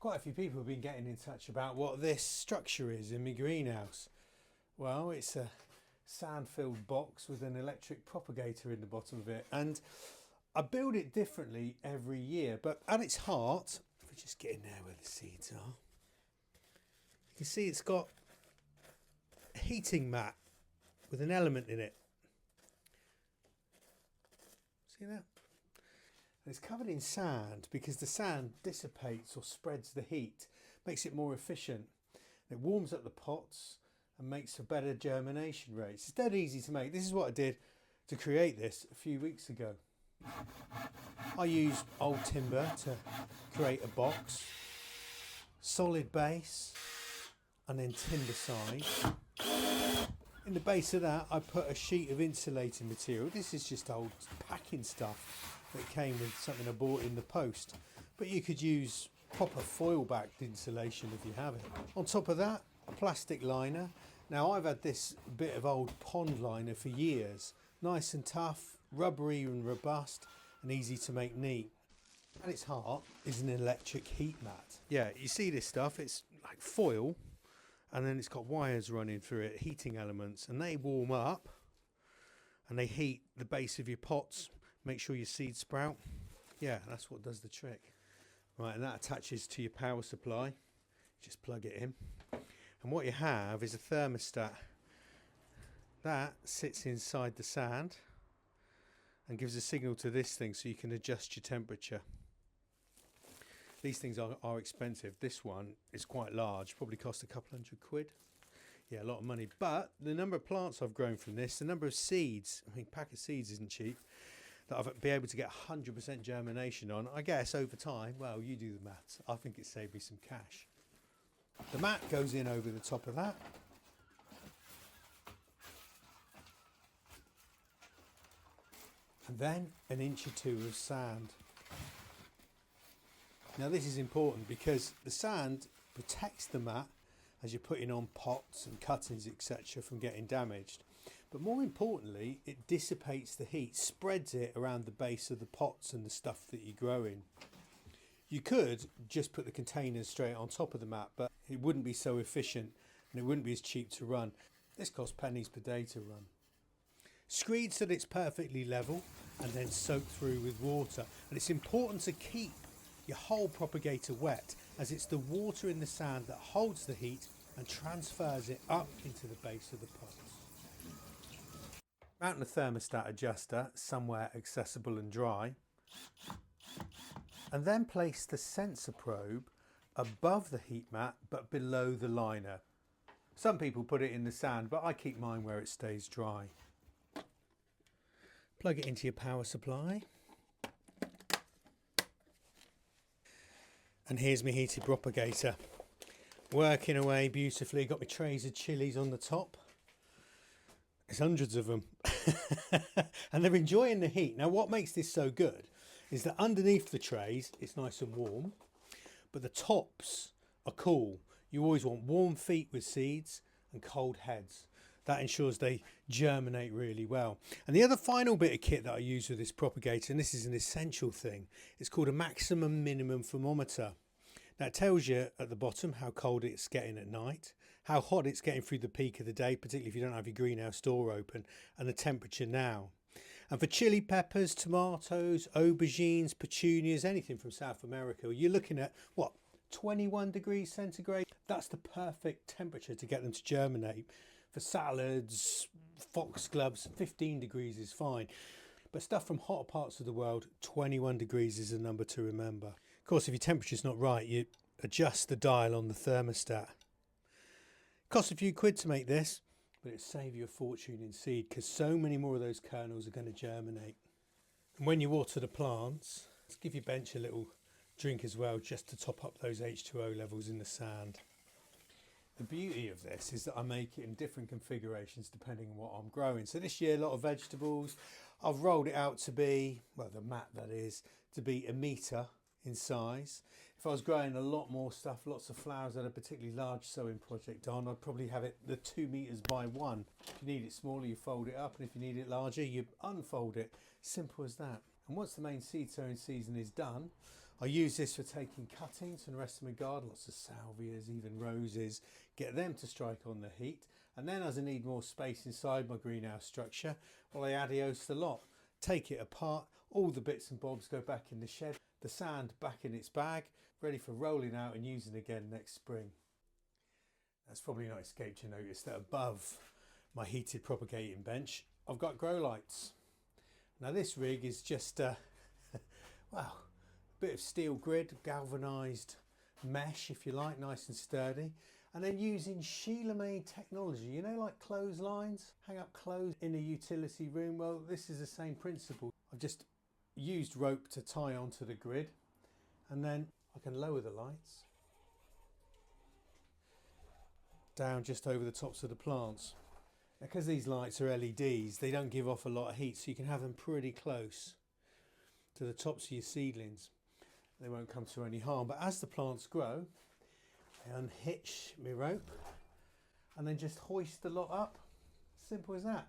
Quite a few people have been getting in touch about what this structure is in my greenhouse. Well, it's a sand-filled box with an electric propagator in the bottom of it, and I build it differently every year, but at its heart, if we just get in there where the seeds are, you can see it's got a heating mat with an element in it. See that? And it's covered in sand because the sand dissipates or spreads the heat, makes it more efficient. It warms up the pots and makes for better germination rates. It's dead easy to make. This is what I did to create this a few weeks ago. I used old timber to create a box, solid base, and then timber side. In the base of that, I put a sheet of insulating material. This is just old packing stuff that came with something I bought in the post, but you could use proper foil backed insulation if you have it. On top of that, a plastic liner. Now I've had this bit of old pond liner for years, nice and tough, rubbery and robust, and easy to make neat. At its heart is an electric heat mat. Yeah, you see this stuff, it's like foil, and then it's got wires running through it, heating elements, and they warm up and they heat the base of your pots. Make sure your seeds sprout. Yeah, that's what does the trick. Right, and that attaches to your power supply. Just plug it in. And what you have is a thermostat. That sits inside the sand and gives a signal to this thing so you can adjust your temperature. These things are expensive. This one is quite large, probably cost a couple £100. Yeah, a lot of money. But the number of plants I've grown from this, the number of seeds, I mean, a pack of seeds isn't cheap, that I've been able to get 100% germination on, I guess over time, well, you do the maths, I think it saved me some cash. The mat goes in over the top of that. And then an inch or two of sand. Now this is important because the sand protects the mat as you're putting on pots and cuttings, etc., from getting damaged. But more importantly, it dissipates the heat, spreads it around the base of the pots and the stuff that you grow in. You could just put the containers straight on top of the mat, but it wouldn't be so efficient and it wouldn't be as cheap to run. This costs pennies per day to run. Screed so that it's perfectly level and then soaked through with water. And it's important to keep your whole propagator wet, as it's the water in the sand that holds the heat and transfers it up into the base of the pot. Mount the thermostat adjuster somewhere accessible and dry, and then place the sensor probe above the heat mat but below the liner. Some people put it in the sand, but I keep mine where it stays dry. Plug it into your power supply. And here's my heated propagator, working away beautifully. Got my trays of chilies on the top. There's hundreds of them. And they're enjoying the heat. Now what makes this so good is that underneath the trays it's nice and warm, but the tops are cool. You always want warm feet with seeds and cold heads. That ensures they germinate really well. And the other final bit of kit that I use with this propagator, and this is an essential thing, it's called a maximum minimum thermometer. Now it tells you at the bottom how cold it's getting at night, how hot it's getting through the peak of the day, particularly if you don't have your greenhouse door open, and the temperature now. And for chili peppers, tomatoes, aubergines, petunias, anything from South America, you're looking at, what, 21 degrees centigrade? That's the perfect temperature to get them to germinate. For salads, foxgloves, 15 degrees is fine. But stuff from hotter parts of the world, 21 degrees is a number to remember. Of course, if your temperature's not right, you adjust the dial on the thermostat. Costs a few quid to make this, but it'll save you a fortune in seed because so many more of those kernels are going to germinate. And when you water the plants, let's give your bench a little drink as well, just to top up those H2O levels in the sand. The beauty of this is that I make it in different configurations depending on what I'm growing. So this year, a lot of vegetables. I've rolled it out to be, well, the mat that is, to be 1 metre in size. If I was growing a lot more stuff, lots of flowers that a particularly large sowing project on, I'd probably have it the 2 metres by 1. If you need it smaller, you fold it up, and if you need it larger, you unfold it. Simple as that. And once the main seed sowing season is done, I use this for taking cuttings from the rest of my garden, lots of salvias, even roses, get them to strike on the heat. And then as I need more space inside my greenhouse structure, well, I adios the lot. Take it apart, all the bits and bobs go back in the shed, the sand back in its bag, ready for rolling out and using again next spring. That's probably not escaped your notice that above my heated propagating bench, I've got grow lights. Now this rig is just, well, a bit of steel grid, galvanised mesh if you like, nice and sturdy. And then using Sheila-made technology, you know, like clotheslines, hang up clothes in a utility room. Well, this is the same principle. I've just used rope to tie onto the grid, and then I can lower the lights down just over the tops of the plants. Now, because these lights are LEDs, they don't give off a lot of heat, so you can have them pretty close to the tops of your seedlings. They won't come to any harm. But as the plants grow, I unhitch my rope and then just hoist the lot up. Simple as that.